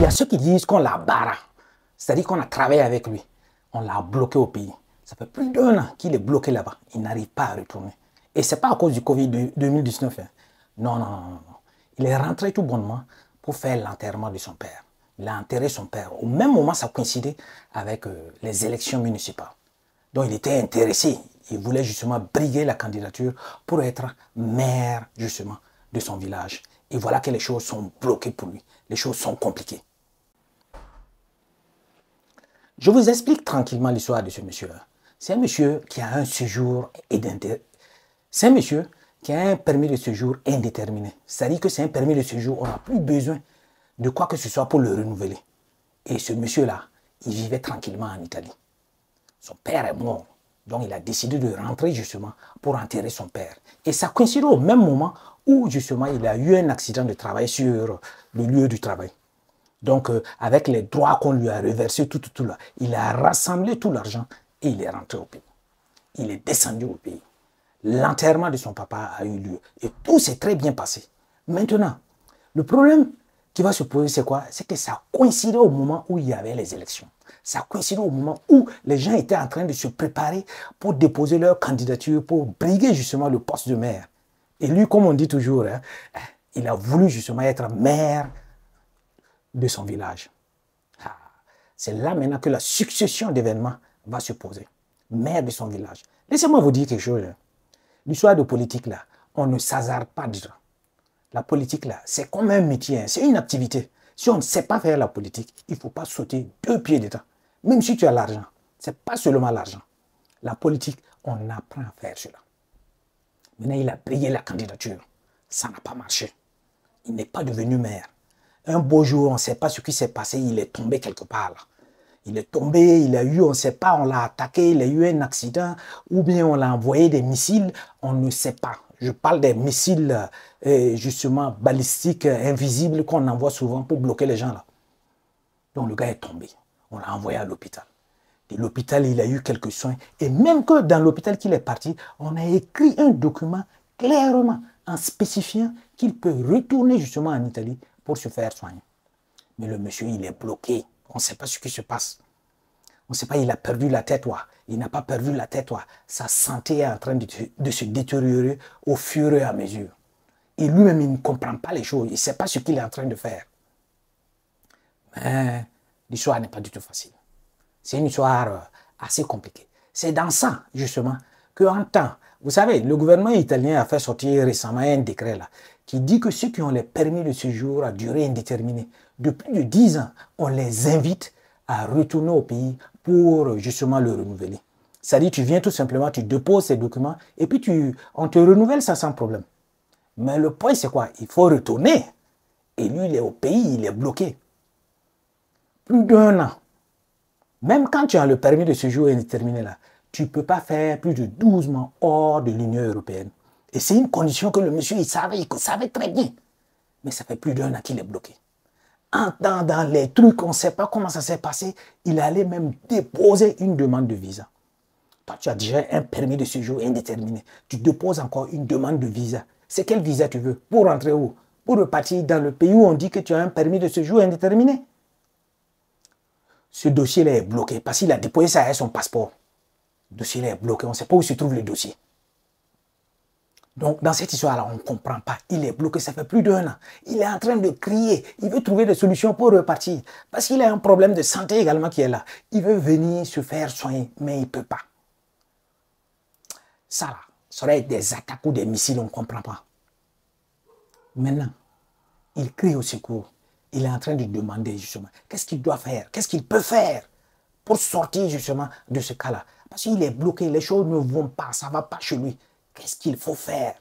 y a ceux qui disent qu'on l'a barré, c'est-à-dire qu'on a travaillé avec lui. On l'a bloqué au pays. Ça fait plus d'1 an qu'il est bloqué là-bas. Il n'arrive pas à retourner. Et ce n'est pas à cause du Covid 2019. Hein. Non, non, non, non. Il est rentré tout bonnement pour faire l'enterrement de son père. Il a enterré son père. Au même moment, ça coïncidait avec les élections municipales. Donc, il était intéressé. Il voulait justement briguer la candidature pour être maire, justement, de son village. Et voilà que les choses sont bloquées pour lui. Les choses sont compliquées. Je vous explique tranquillement l'histoire de ce monsieur-là. C'est un monsieur qui a un séjour C'est un monsieur qui a un permis de séjour indéterminé. C'est-à-dire que c'est un permis de séjour, on n'a plus besoin de quoi que ce soit pour le renouveler. Et ce monsieur-là, il vivait tranquillement en Italie. Son père est mort. Donc, il a décidé de rentrer justement pour enterrer son père. Et ça coïncide au même moment où justement il a eu un accident de travail sur le lieu du travail. Donc, avec les droits qu'on lui a reversés, tout là, il a rassemblé tout l'argent et il est rentré au pays. Il est descendu au pays. L'enterrement de son papa a eu lieu et tout s'est très bien passé. Maintenant, le problème qui va se poser, c'est quoi? C'est que ça coïncidait au moment où il y avait les élections. Ça coïncidait au moment où les gens étaient en train de se préparer pour déposer leur candidature, pour briguer justement le poste de maire. Et lui, comme on dit toujours, hein, il a voulu justement être maire de son village. Ah, c'est là maintenant que la succession d'événements va se poser. Maire de son village. Laissez-moi vous dire quelque chose. Hein. L'histoire de politique, là, on ne s'hasarde pas du tout. La politique, là, c'est comme un métier, hein, c'est une activité. Si on ne sait pas faire la politique, il ne faut pas sauter 2 pieds dedans. Même si tu as l'argent, ce n'est pas seulement l'argent. La politique, on apprend à faire cela. Maintenant, il a payé la candidature. Ça n'a pas marché. Il n'est pas devenu maire. Un beau jour, on ne sait pas ce qui s'est passé, il est tombé quelque part là. Il est tombé, il a eu, on ne sait pas, on l'a attaqué, il a eu un accident, ou bien on l'a envoyé des missiles, on ne sait pas. Je parle des missiles, justement, balistiques, invisibles, qu'on envoie souvent pour bloquer les gens là. Donc le gars est tombé, on l'a envoyé à l'hôpital. De l'hôpital, il a eu quelques soins, et même que dans l'hôpital qu'il est parti, on a écrit un document clairement en spécifiant qu'il peut retourner justement en Italie pour se faire soigner. Mais le monsieur, il est bloqué. On ne sait pas ce qui se passe. On ne sait pas, il a perdu la tête, ouais. Il n'a pas perdu la tête, ouais. Sa santé est en train de se détériorer au fur et à mesure. Et lui-même, il ne comprend pas les choses. Il ne sait pas ce qu'il est en train de faire. Mais l'histoire n'est pas du tout facile. C'est une histoire assez compliquée. C'est dans ça, justement, qu'en temps, vous savez, le gouvernement italien a fait sortir récemment un décret là, qui dit que ceux qui ont les permis de séjour à durée indéterminée de plus de 10 ans, on les invite à retourner au pays pour justement le renouveler. C'est-à-dire, tu viens tout simplement, tu déposes ces documents et puis on te renouvelle ça sans problème. Mais le point, c'est quoi? Il faut retourner. Et lui, il est au pays, il est bloqué. Plus d'1 an. Même quand tu as le permis de séjour indéterminé là, tu ne peux pas faire plus de 12 mois hors de l'Union européenne. Et c'est une condition que le monsieur, il savait très bien. Mais ça fait plus d'1 an qu'il est bloqué. Dans les trucs, on ne sait pas comment ça s'est passé, il allait même déposer une demande de visa. Toi, tu as déjà un permis de séjour indéterminé. Tu déposes encore une demande de visa. C'est quel visa tu veux? Pour rentrer où? Pour repartir dans le pays où on dit que tu as un permis de séjour indéterminé. Ce dossier-là est bloqué parce qu'il a déposé ça avec son passeport. Le dossier-là est bloqué, on ne sait pas où se trouve le dossier. Donc, dans cette histoire-là, on ne comprend pas. Il est bloqué, ça fait plus d'1 an. Il est en train de crier. Il veut trouver des solutions pour repartir. Parce qu'il a un problème de santé également qui est là. Il veut venir se faire soigner, mais il ne peut pas. Ça, là, ça aurait été des attaques ou des missiles, on ne comprend pas. Maintenant, il crie au secours. Il est en train de demander justement, qu'est-ce qu'il doit faire? Qu'est-ce qu'il peut faire pour sortir justement de ce cas-là? Parce qu'il est bloqué, les choses ne vont pas, ça ne va pas chez lui. Qu'est-ce qu'il faut faire?